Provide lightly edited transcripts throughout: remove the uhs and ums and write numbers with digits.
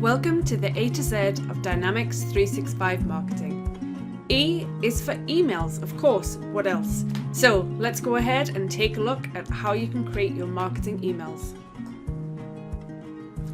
Welcome to the A to Z of Dynamics 365 marketing. E is for emails, of course, what else? So let's go ahead and take a look at how you can create your marketing emails.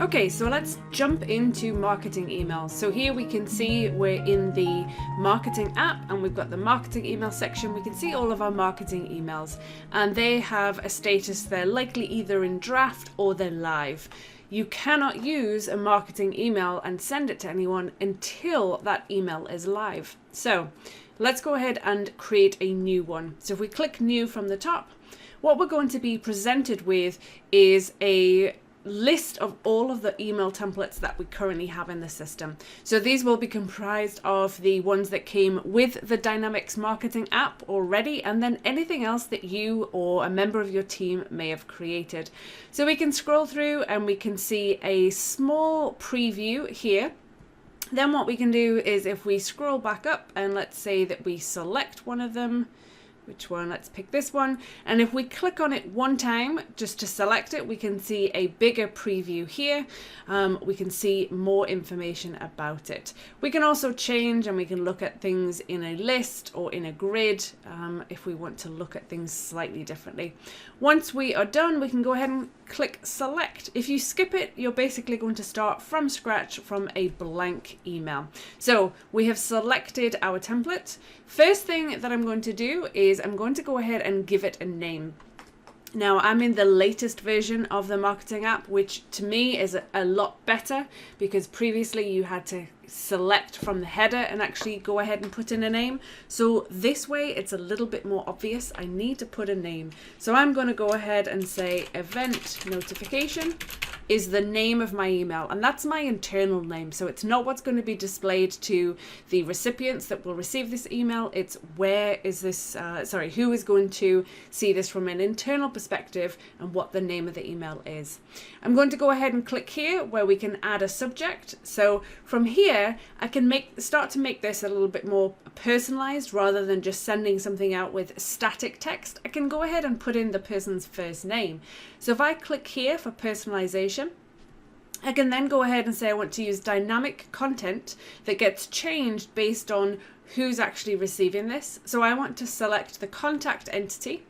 Okay, so let's jump into marketing emails. So here we can see we're in the marketing app and we've got the marketing email section. We can see all of our marketing emails and they have a status. They're likely either in draft or they're live. You cannot use a marketing email and send it to anyone until that email is live. So let's go ahead and create a new one. So if we click new from the top, what we're going to be presented with is a list of all of the email templates that we currently have in the system. So these will be comprised of the ones that came with the Dynamics marketing app already, and then anything else that you or a member of your team may have created. So we can scroll through and we can see a small preview here. Then what we can do is if we scroll back up and let's say that we select one of them, which one? Let's pick this one. And if we click on it one time, just to select it, we can see a bigger preview here. We can see more information about it. We can also change and we can look at things in a list or in a grid if we want to look at things slightly differently. Once we are done, we can go ahead and click select. If you skip it, you're basically going to start from scratch from a blank email. So we have selected our template. First thing that I'm going to do is I'm going to go ahead and give it a name. Now I'm in the latest version of the marketing app, which to me is a lot better because previously you had to select from the header and actually go ahead and put in a name. So this way it's a little bit more obvious. I need to put a name. So I'm going to go ahead and say event notification is the name of my email, and that's my internal name. So it's not what's going to be displayed to the recipients that will receive this email. It's where is this, who is going to see this from an internal perspective and what the name of the email is. I'm going to go ahead and click here where we can add a subject. So from here, I can start to make this a little bit more personalized rather than just sending something out with static text. I can go ahead and put in the person's first name. So if I click here for personalization, I can then go ahead and say I want to use dynamic content that gets changed based on who's actually receiving this. So I want to select the contact entity.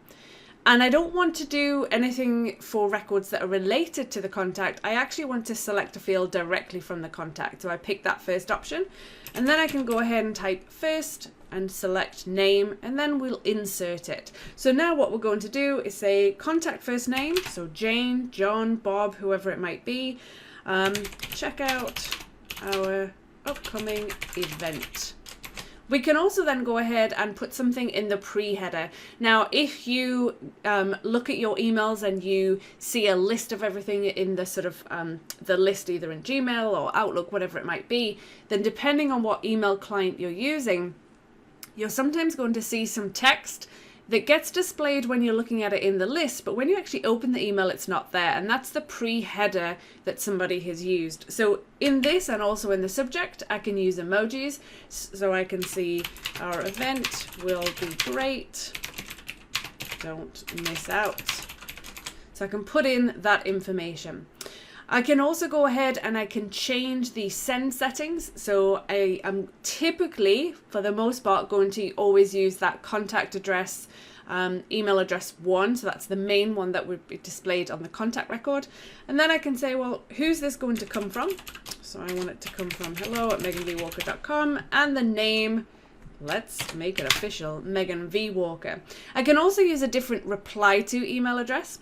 And I don't want to do anything for records that are related to the contact. I actually want to select a field directly from the contact. So I pick that first option and then I can go ahead and type first and select name, and then we'll insert it. So now what we're going to do is say contact first name. So Jane, John, Bob, whoever it might be. Check out our upcoming event. We can also then go ahead and put something in the pre-header. Now, if you look at your emails and you see a list of everything in the sort of the list either in Gmail or Outlook, whatever it might be, then depending on what email client you're using, you're sometimes going to see some text that gets displayed when you're looking at it in the list, but when you actually open the email, it's not there. And that's the pre-header that somebody has used. So in this and also in the subject, I can use emojis. So I can see our event will be great. Don't miss out. So I can put in that information. I can also go ahead and I can change the send settings. So I am typically, for the most part, going to always use that contact address, email address 1. So that's the main one that would be displayed on the contact record. And then I can say, well, who's this going to come from? So I want it to come from hello@meganvwalker.com, and the name, let's make it official, Megan V. Walker. I can also use a different reply to email address.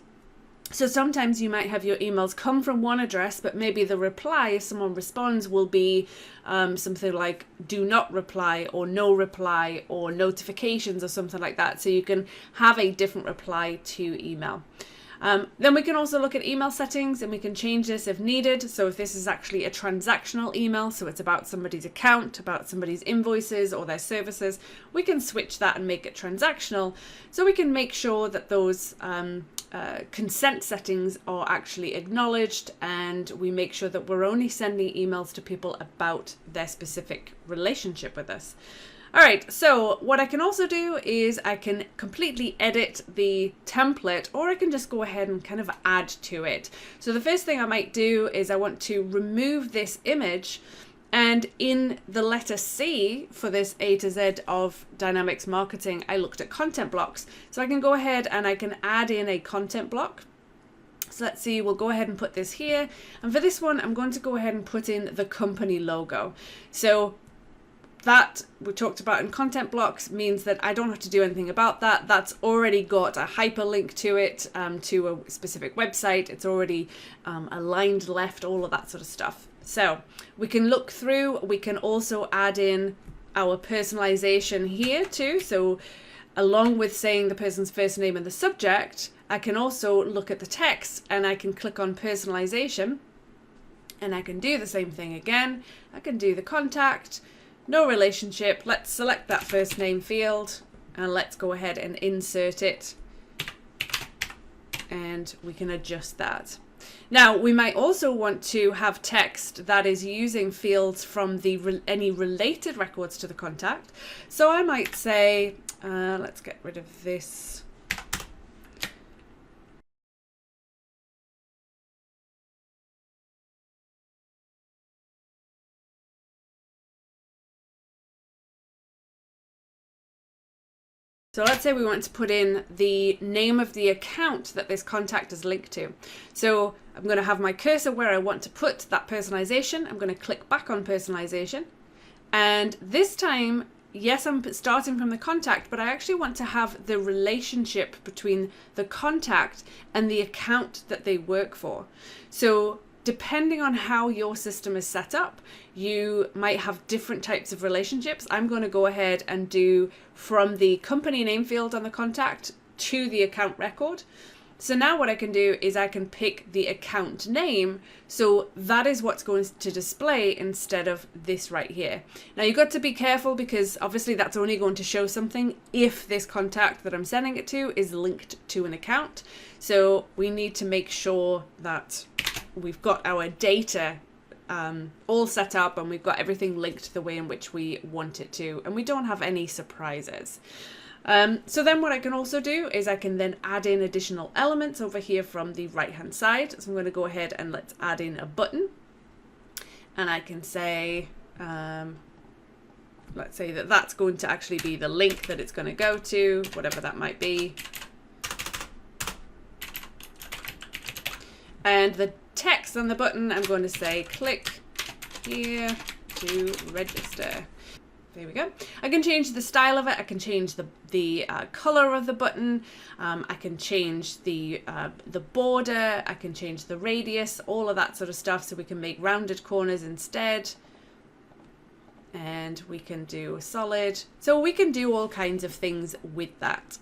So sometimes you might have your emails come from one address, but maybe the reply, if someone responds, will be something like do not reply or no reply or notifications or something like that. So you can have a different reply to email. Then we can also look at email settings and we can change this if needed. So if this is actually a transactional email, so it's about somebody's account, about somebody's invoices or their services, we can switch that and make it transactional. So we can make sure that those consent settings are actually acknowledged, and we make sure that we're only sending emails to people about their specific relationship with us. All right, so what I can also do is I can completely edit the template, or I can just go ahead and kind of add to it. So the first thing I might do is I want to remove this image, and in the letter C for this A to Z of Dynamics marketing, I looked at content blocks. So I can go ahead and I can add in a content block. So let's see, we'll go ahead and put this here. And for this one, I'm going to go ahead and put in the company logo. So that we talked about in content blocks means that I don't have to do anything about that. That's already got a hyperlink to it, to a specific website. It's already aligned left, all of that sort of stuff. So we can look through, we can also add in our personalization here too. So along with saying the person's first name and the subject, I can also look at the text and I can click on personalization and I can do the same thing again. I can do the contact, no relationship. Let's select that first name field and let's go ahead and insert it. And we can adjust that. Now, we might also want to have text that is using fields from the any related records to the contact. So I might say, let's get rid of this. So let's say we want to put in the name of the account that this contact is linked to. So I'm going to have my cursor where I want to put that personalization. I'm going to click back on personalization. And this time, yes, I'm starting from the contact, but I actually want to have the relationship between the contact and the account that they work for. So depending on how your system is set up, you might have different types of relationships. I'm going to go ahead and do from the company name field on the contact to the account record. So now what I can do is I can pick the account name. So that is what's going to display instead of this right here. Now you've got to be careful because obviously that's only going to show something if this contact that I'm sending it to is linked to an account. So we need to make sure that we've got our data all set up and we've got everything linked the way in which we want it to, and we don't have any surprises. So then what I can also do is I can then add in additional elements over here from the right hand side. So I'm going to go ahead and let's add in a button, and I can say, let's say that that's going to actually be the link that it's going to go to, whatever that might be. And the text on the button, I'm going to say click here to register. There we go. I can change the style of it. I can change the color of the button. I can change the border. I can change the radius, all of that sort of stuff. So we can make rounded corners instead. And we can do a solid. So we can do all kinds of things with that.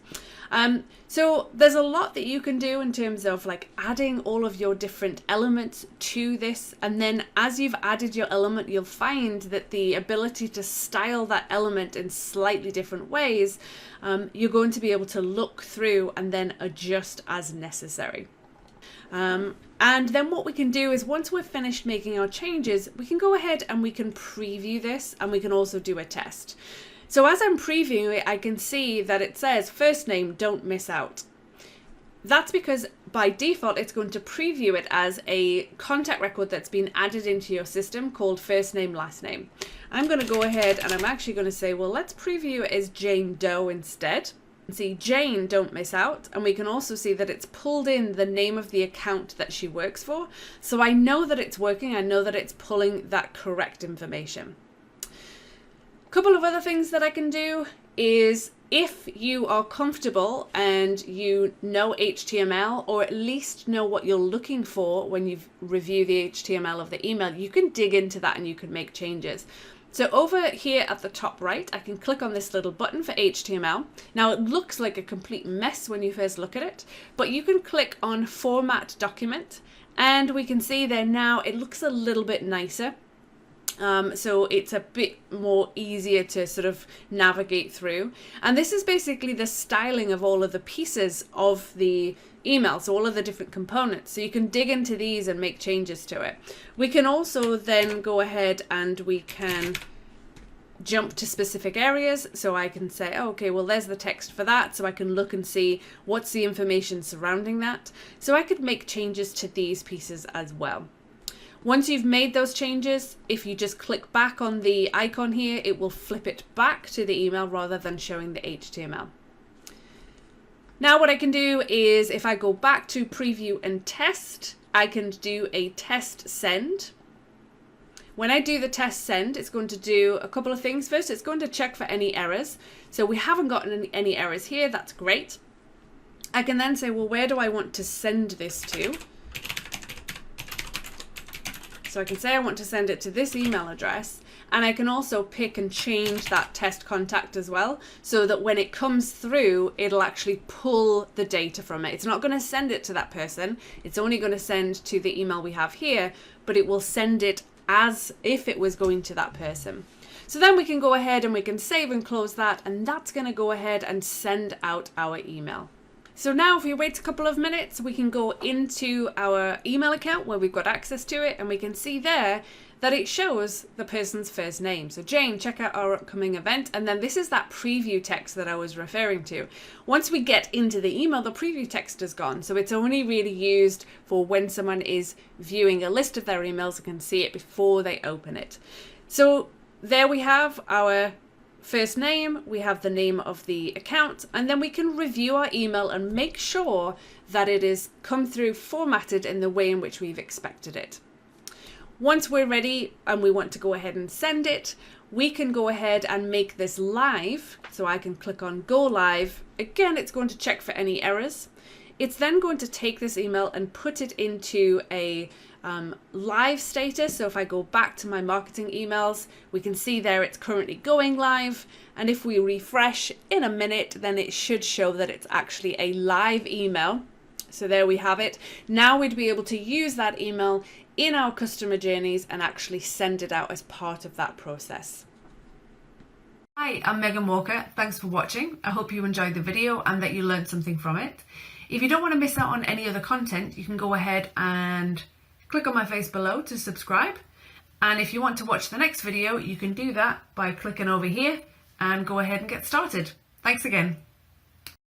So there's a lot that you can do in terms of like adding all of your different elements to this. And then as you've added your element, you'll find that the ability to style that element in slightly different ways, you're going to be able to look through and then adjust as necessary. And then what we can do is once we're finished making our changes, we can go ahead and we can preview this, and we can also do a test. So as I'm previewing it, I can see that it says first name, don't miss out. That's because by default, it's going to preview it as a contact record that's been added into your system called first name, last name. I'm going to go ahead and I'm actually going to say, well, let's preview it as Jane Doe instead. See Jane, don't miss out. And we can also see that it's pulled in the name of the account that she works for. So I know that it's working. I know that it's pulling that correct information. A couple of other things that I can do is if you are comfortable and you know HTML, or at least know what you're looking for when you review the HTML of the email, you can dig into that and you can make changes. So over here at the top right, I can click on this little button for HTML. Now it looks like a complete mess when you first look at it, but you can click on Format Document, and we can see there now it looks a little bit nicer. So it's a bit more easier to sort of navigate through. And this is basically the styling of all of the pieces of the email, so all of the different components. So you can dig into these and make changes to it. We can also then go ahead and we can jump to specific areas, so I can say, oh, okay, well, there's the text for that, so I can look and see what's the information surrounding that. So I could make changes to these pieces as well. Once you've made those changes, if you just click back on the icon here, it will flip it back to the email rather than showing the HTML. Now what I can do is, if I go back to preview and test, I can do a test send. When I do the test send, it's going to do a couple of things. First, it's going to check for any errors. So we haven't gotten any errors here. That's great. I can then say, well, where do I want to send this to? So I can say I want to send it to this email address, and I can also pick and change that test contact as well, so that when it comes through, it'll actually pull the data from it. It's not going to send it to that person. It's only going to send to the email we have here, but it will send it as if it was going to that person. So then we can go ahead and we can save and close that, and that's going to go ahead and send out our email. So now if we wait a couple of minutes, we can go into our email account where we've got access to it, and we can see there that it shows the person's first name. So Jane, check out our upcoming event. And then this is that preview text that I was referring to. Once we get into the email, the preview text is gone. So it's only really used for when someone is viewing a list of their emails and can see it before they open it. So there we have our first name, we have the name of the account, and then we can review our email and make sure that it is come through formatted in the way in which we've expected it. Once we're ready and we want to go ahead and send it, we can go ahead and make this live. So I can click on go live. Again, it's going to check for any errors. It's then going to take this email and put it into a live status. So if I go back to my marketing emails, we can see there it's currently going live. And if we refresh in a minute, then it should show that it's actually a live email. So there we have it. Now we'd be able to use that email in our customer journeys and actually send it out as part of that process. Hi, I'm Megan Walker. Thanks for watching. I hope you enjoyed the video and that you learned something from it. If you don't want to miss out on any other content, you can go ahead and click on my face below to subscribe. And if you want to watch the next video, you can do that by clicking over here and go ahead and get started. Thanks again.